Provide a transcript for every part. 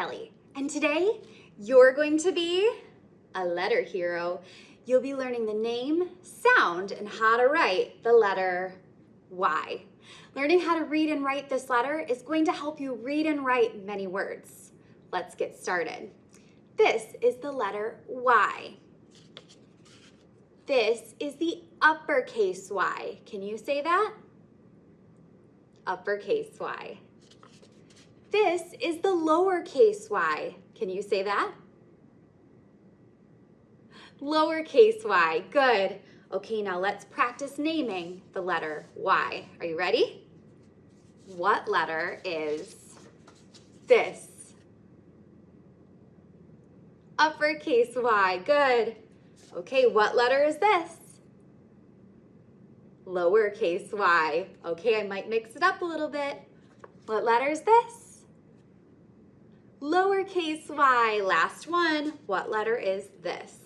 Kelly, and today you're going to be a letter hero. You'll be learning the name, sound, and how to write the letter Y. Learning how to read and write this letter is going to help you read and write many words. Let's get started. This is the letter Y. This is the uppercase Y. Can you say that? Uppercase Y. This is the lowercase y. Can you say that? Lowercase y. Good. Okay, now let's practice naming the letter Y. Are you ready? What letter is this? Uppercase Y. Good. Okay, what letter is this? Lowercase y. Okay, I might mix it up a little bit. What letter is this? Lowercase y. Last one. What letter is this?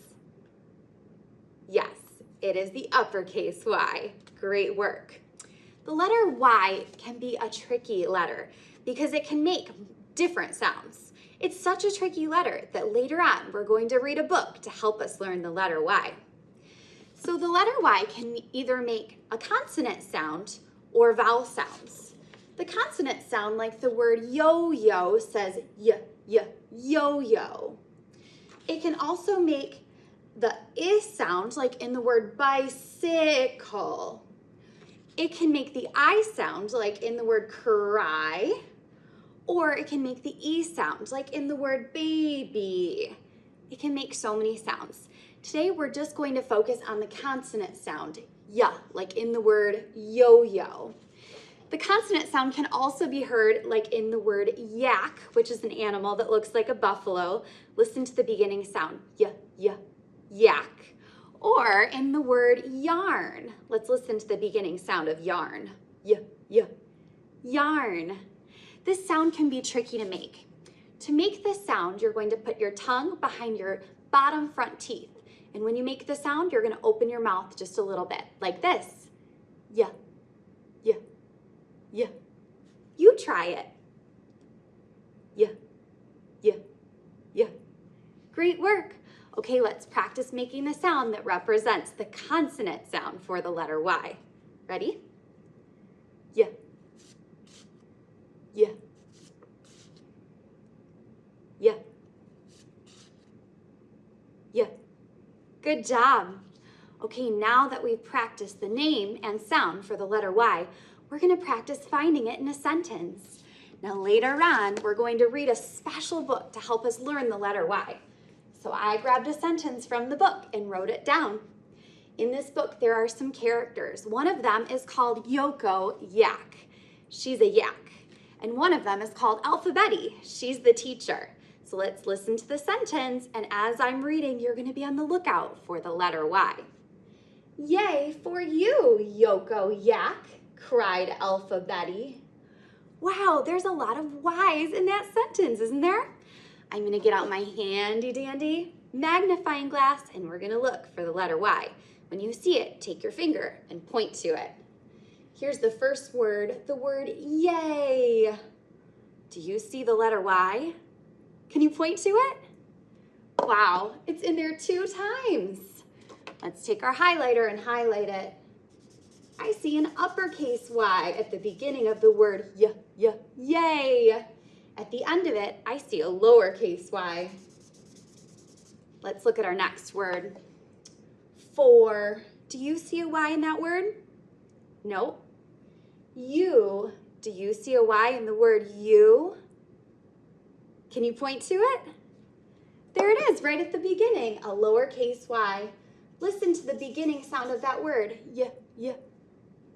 Yes, it is the uppercase Y. Great work. The letter Y can be a tricky letter because it can make different sounds. It's such a tricky letter that later on we're going to read a book to help us learn the letter Y. So the letter Y can either make a consonant sound or vowel sounds. The consonant sound, like the word yo-yo, says yo-yo. It can also make the I sound, like in the word bicycle. It can make the I sound, like in the word cry. Or it can make the E sound, like in the word baby. It can make so many sounds. Today we're just going to focus on the consonant sound, yeah, like in the word yo-yo. The consonant sound can also be heard like in the word yak, which is an animal that looks like a buffalo. Listen to the beginning sound, yak. Or in the word yarn. Let's listen to the beginning sound of yarn, yarn. This sound can be tricky to make. To make this sound, you're going to put your tongue behind your bottom front teeth. And when you make the sound, you're going to open your mouth just a little bit, like this. Yeah. You try it. Yeah. Great work. Okay, let's practice making the sound that represents the consonant sound for the letter Y. Ready? Yeah. Good job. Okay, now that we've practiced the name and sound for the letter Y, we're going to practice finding it in a sentence. Now later on, we're going to read a special book to help us learn the letter Y. So I grabbed a sentence from the book and wrote it down. In this book, there are some characters. One of them is called Yoko Yak. She's a yak. And one of them is called Alphabeti. She's the teacher. So let's listen to the sentence, and as I'm reading, you're going to be on the lookout for the letter Y. Yay for you, Yoko Yak, cried Alphabeti. Wow, there's a lot of Y's in that sentence, isn't there? I'm going to get out my handy dandy magnifying glass, and we're going to look for the letter Y. When you see it, take your finger and point to it. Here's the first word, the word yay. Do you see the letter Y? Can you point to it? Wow, it's in there 2 times. Let's take our highlighter and highlight it. I see an uppercase Y at the beginning of the word yay. At the end of it, I see a lowercase y. Let's look at our next word. For. Do you see a Y in that word? Nope. You. Do you see a Y in the word you? Can you point to it? There it is, right at the beginning, a lowercase y. Listen to the beginning sound of that word,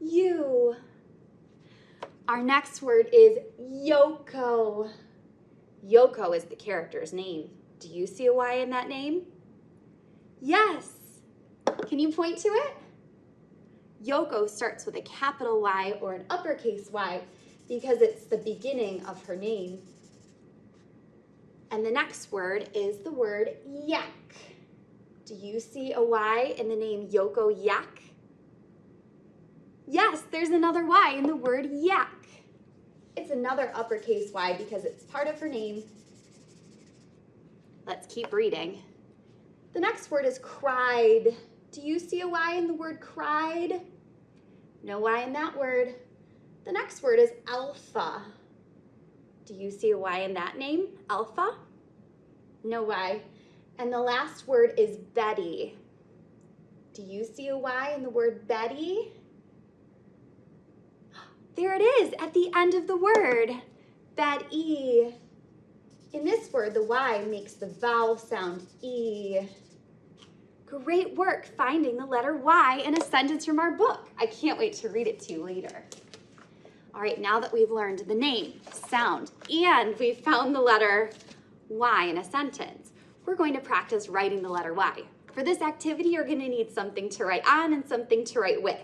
you. Our next word is Yoko. Yoko is the character's name. Do you see a Y in that name? Yes. Can you point to it? Yoko starts with a capital Y or an uppercase Y because it's the beginning of her name. And the next word is the word yak. Do you see a Y in the name Yoko Yak? Yes, there's another Y in the word yak. It's another uppercase Y because it's part of her name. Let's keep reading. The next word is cried. Do you see a Y in the word cried? No Y in that word. The next word is alpha. Do you see a Y in that name? Alpha? No Y. And the last word is Betty. Do you see a Y in the word Betty? There it is at the end of the word. Betty. In this word, the Y makes the vowel sound E. Great work finding the letter Y in a sentence from our book. I can't wait to read it to you later. All right, now that we've learned the name, sound, and we've found the letter Y in a sentence, we're going to practice writing the letter Y. For this activity, you're going to need something to write on and something to write with.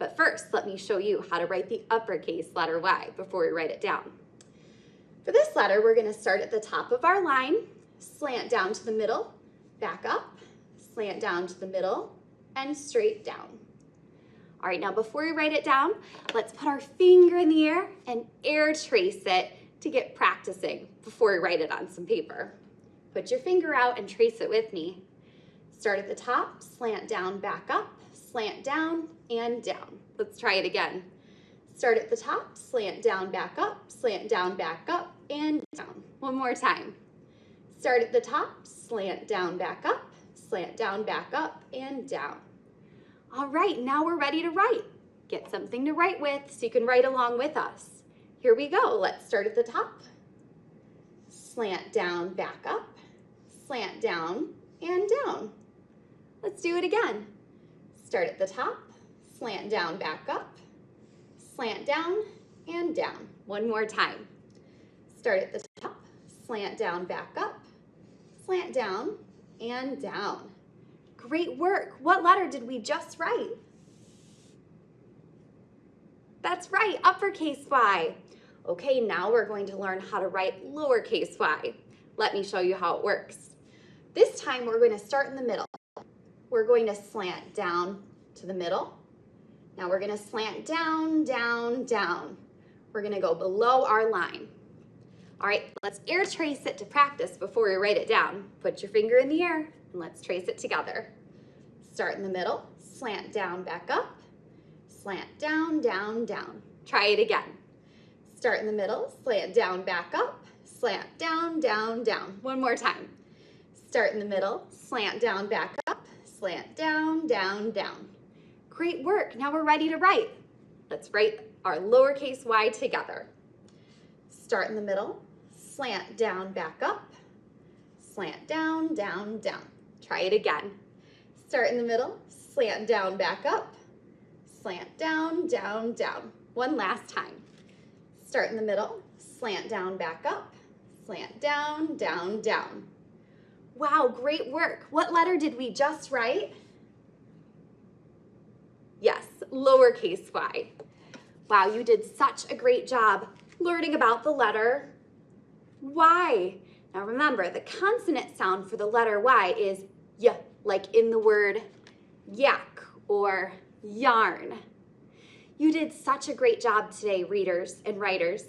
But first, let me show you how to write the uppercase letter Y before we write it down. For this letter, we're going to start at the top of our line, slant down to the middle, back up, slant down to the middle, and straight down. All right, now before we write it down, let's put our finger in the air and air trace it to get practicing before we write it on some paper. Put your finger out and trace it with me. Start at the top, slant down, back up, slant down, and down. Let's try it again. Start at the top, slant down, back up, and down. One more time. Start at the top, slant down, back up, and down. All right, now we're ready to write. Get something to write with so you can write along with us. Here we go. Let's start at the top. Slant down, back up, slant down, and down. Let's do it again. Start at the top, slant down, back up, slant down, and down. One more time. Start at the top, slant down, back up, slant down, and down. Great work. What letter did we just write? That's right, uppercase Y. Okay, now we're going to learn how to write lowercase y. Let me show you how it works. This time we're going to start in the middle. We're going to slant down to the middle. Now we're going to slant down, down, down. We're going to go below our line. All right, let's air trace it to practice before we write it down. Put your finger in the air and let's trace it together. Start in the middle, slant down, back up, slant down, down, down. Try it again. Start in the middle, slant down, back up, slant down, down, down. One more time. Start in the middle, slant down, back up, slant down, down, down. Great work. Now we're ready to write. Let's write our lowercase y together. Start in the middle, slant down, back up, slant down, down, down. Try it again. Start in the middle, slant down, back up, slant down, down, down. One last time. Start in the middle, slant down, back up, slant down, down, down. Wow, great work. What letter did we just write? Yes, lowercase y. Wow, you did such a great job learning about the letter Y. Now remember, the consonant sound for the letter Y is y, like in the word yak or yarn. You did such a great job today, readers and writers.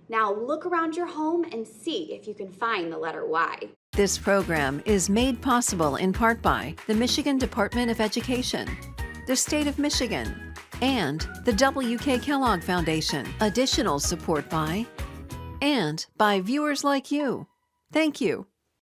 Now look around your home and see if you can find the letter Y. This program is made possible in part by the Michigan Department of Education, the State of Michigan, and the W.K. Kellogg Foundation. Additional support by, and by viewers like you. Thank you.